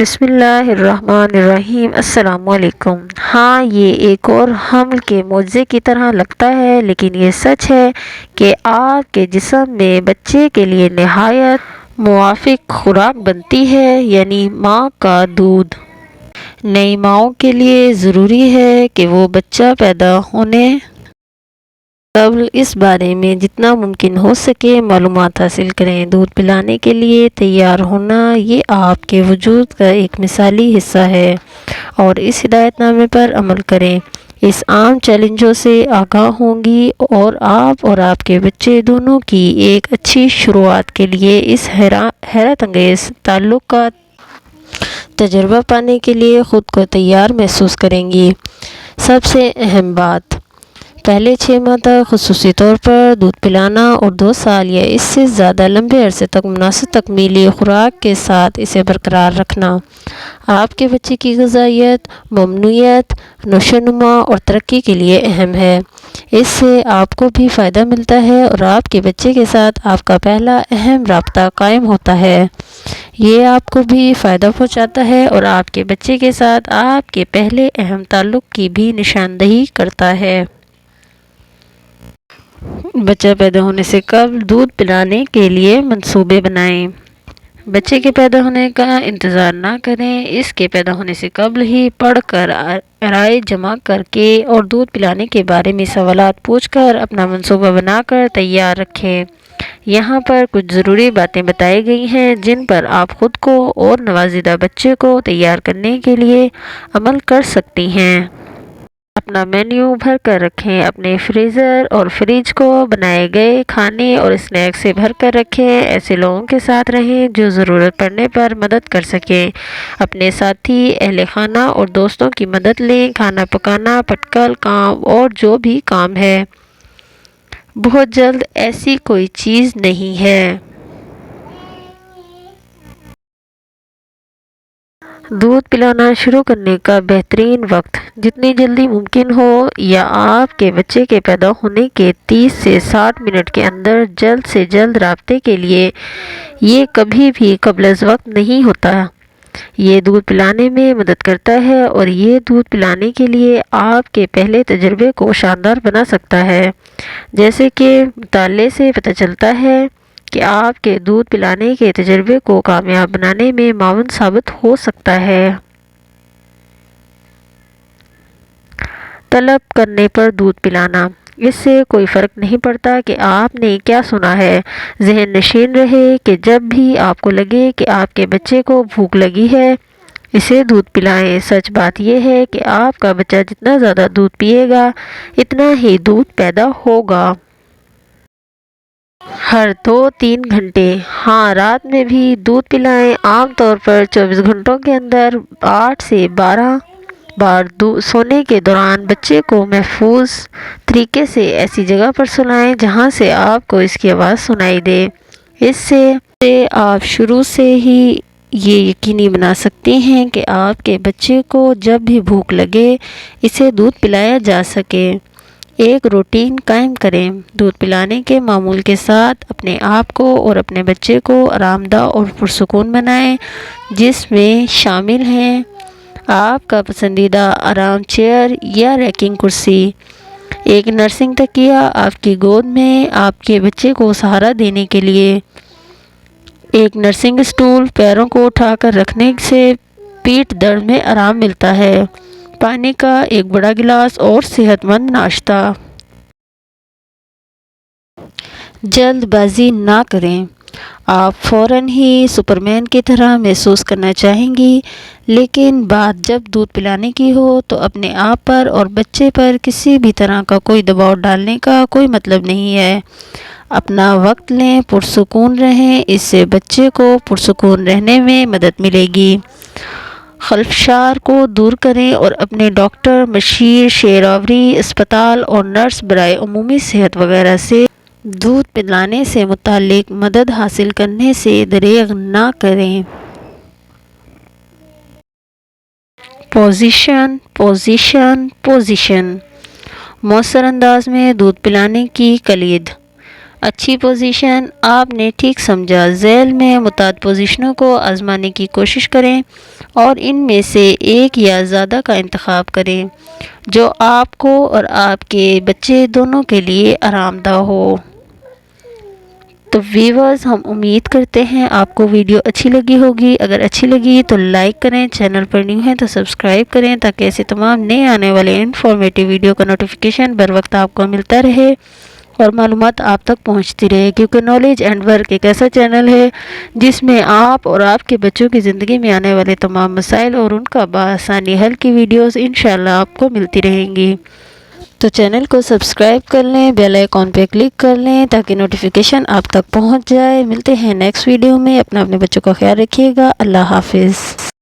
بسم اللہ الرحمن الرحیم۔ السلام علیکم۔ ہاں، یہ ایک اور حمل کے معجزے کی طرح لگتا ہے، لیکن یہ سچ ہے کہ آپ کے جسم میں بچے کے لیے نہایت موافق خوراک بنتی ہے، یعنی ماں کا دودھ۔ نئی ماؤں کے لیے ضروری ہے کہ وہ بچہ پیدا ہونے قبل اس بارے میں جتنا ممکن ہو سکے معلومات حاصل کریں۔ دودھ پلانے کے لیے تیار ہونا یہ آپ کے وجود کا ایک مثالی حصہ ہے، اور اس ہدایت نامے پر عمل کریں۔ اس عام چیلنجوں سے آگاہ ہوں گی اور آپ کے بچے دونوں کی ایک اچھی شروعات کے لیے اس حیرت انگیز تعلق کا تجربہ پانے کے لیے خود کو تیار محسوس کریں گی۔ سب سے اہم بات، پہلے 6 ماہ تک خصوصی طور پر دودھ پلانا اور 2 سال یا اس سے زیادہ لمبے عرصے تک مناسب تکمیلی خوراک کے ساتھ اسے برقرار رکھنا آپ کے بچے کی غذائیت، ممنوعیت، نشوونما اور ترقی کے لیے اہم ہے۔ اس سے آپ کو بھی فائدہ ملتا ہے اور آپ کے بچے کے ساتھ آپ کا پہلا اہم رابطہ قائم ہوتا ہے۔ یہ آپ کو بھی فائدہ پہنچاتا ہے اور آپ کے بچے کے ساتھ آپ کے پہلے اہم تعلق کی بھی نشاندہی کرتا ہے۔ بچہ پیدا ہونے سے قبل دودھ پلانے کے لیے منصوبے بنائیں۔ بچے کے پیدا ہونے کا انتظار نہ کریں، اس کے پیدا ہونے سے قبل ہی پڑھ کر، رائے جمع کر کے اور دودھ پلانے کے بارے میں سوالات پوچھ کر اپنا منصوبہ بنا کر تیار رکھیں۔ یہاں پر کچھ ضروری باتیں بتائی گئی ہیں جن پر آپ خود کو اور نوزائیدہ بچے کو تیار کرنے کے لیے عمل کر سکتی ہیں۔ اپنا مینیو بھر کر رکھیں۔ اپنے فریزر اور فریج کو بنائے گئے کھانے اور اسنیکس سے بھر کر رکھیں۔ ایسے لوگوں کے ساتھ رہیں جو ضرورت پڑنے پر مدد کر سکیں۔ اپنے ساتھی، اہل خانہ اور دوستوں کی مدد لیں۔ کھانا پکانا، پٹکل کام اور جو بھی کام ہے، بہت جلد ایسی کوئی چیز نہیں ہے۔ دودھ پلانا شروع کرنے کا بہترین وقت جتنی جلدی ممکن ہو، یا آپ کے بچے کے پیدا ہونے کے 30 سے 60 منٹ کے اندر جلد سے جلد رابطے کے لیے۔ یہ کبھی بھی قبل از وقت نہیں ہوتا۔ یہ دودھ پلانے میں مدد کرتا ہے اور یہ دودھ پلانے کے لیے آپ کے پہلے تجربے کو شاندار بنا سکتا ہے۔ جیسے کہ مطالعے سے پتہ چلتا ہے کہ آپ کے دودھ پلانے کے تجربے کو کامیاب بنانے میں معاون ثابت ہو سکتا ہے۔ طلب کرنے پر دودھ پلانا، اس سے کوئی فرق نہیں پڑتا کہ آپ نے کیا سنا ہے۔ ذہن نشین رہے کہ جب بھی آپ کو لگے کہ آپ کے بچے کو بھوک لگی ہے، اسے دودھ پلائیں۔ سچ بات یہ ہے کہ آپ کا بچہ جتنا زیادہ دودھ پیے گا، اتنا ہی دودھ پیدا ہوگا۔ ہر 2-3 گھنٹے، ہاں رات میں بھی دودھ پلائیں۔ عام طور پر 24 گھنٹوں کے اندر 8 سے 12 بار سونے کے دوران بچے کو محفوظ طریقے سے ایسی جگہ پر سلائیں جہاں سے آپ کو اس کی آواز سنائی دے۔ اس سے آپ شروع سے ہی یہ یقینی بنا سکتے ہیں کہ آپ کے بچے کو جب بھی بھوک لگے، اسے دودھ پلایا جا سکے۔ ایک روٹین قائم کریں۔ دودھ پلانے کے معمول کے ساتھ اپنے آپ کو اور اپنے بچے کو آرام دہ اور پرسکون بنائیں، جس میں شامل ہیں آپ کا پسندیدہ آرام چیئر یا ریکنگ کرسی، ایک نرسنگ تکیہ آپ کی گود میں آپ کے بچے کو سہارا دینے کے لیے، ایک نرسنگ اسٹول۔ پیروں کو اٹھا کر رکھنے سے پیٹھ درد میں آرام ملتا ہے۔ پانی کا ایک بڑا گلاس اور صحت مند ناشتہ۔ جلد بازی نہ کریں۔ آپ فوراً ہی سپرمین کی طرح محسوس کرنا چاہیں گی، لیکن بات جب دودھ پلانے کی ہو تو اپنے آپ پر اور بچے پر کسی بھی طرح کا کوئی دباؤ ڈالنے کا کوئی مطلب نہیں ہے۔ اپنا وقت لیں، پرسکون رہیں، اس سے بچے کو پرسکون رہنے میں مدد ملے گی۔ خلفشار کو دور کریں اور اپنے ڈاکٹر، مشیر، شہریاری اسپتال اور نرس برائے عمومی صحت وغیرہ سے دودھ پلانے سے متعلق مدد حاصل کرنے سے دریغ نہ کریں۔ Position, position, position. مؤثر انداز میں دودھ پلانے کی کلید۔ اچھی پوزیشن آپ نے ٹھیک سمجھا۔ ذیل میں متعدد پوزیشنوں کو آزمانے کی کوشش کریں اور ان میں سے ایک یا زیادہ کا انتخاب کریں جو آپ کو اور آپ کے بچے دونوں کے لیے آرام دہ ہو۔ تو ویورز، ہم امید کرتے ہیں آپ کو ویڈیو اچھی لگی ہوگی۔ اگر اچھی لگی تو لائک کریں، چینل پر نیو ہیں تو سبسکرائب کریں تاکہ ایسے تمام نئے آنے والے انفارمیٹیو ویڈیو کا نوٹیفیکیشن بر وقت آپ کو ملتا رہے اور معلومات آپ تک پہنچتی رہے، کیونکہ نالج اینڈ ورک ایک ایسا چینل ہے جس میں آپ اور آپ کے بچوں کی زندگی میں آنے والے تمام مسائل اور ان کا بآسانی حل کی ویڈیوز انشاءاللہ آپ کو ملتی رہیں گی۔ تو چینل کو سبسکرائب کر لیں، بیل آئیکن پہ کلک کر لیں تاکہ نوٹیفیکیشن آپ تک پہنچ جائے۔ ملتے ہیں نیکسٹ ویڈیو میں۔ اپنے بچوں کا خیال رکھیے گا۔ اللہ حافظ۔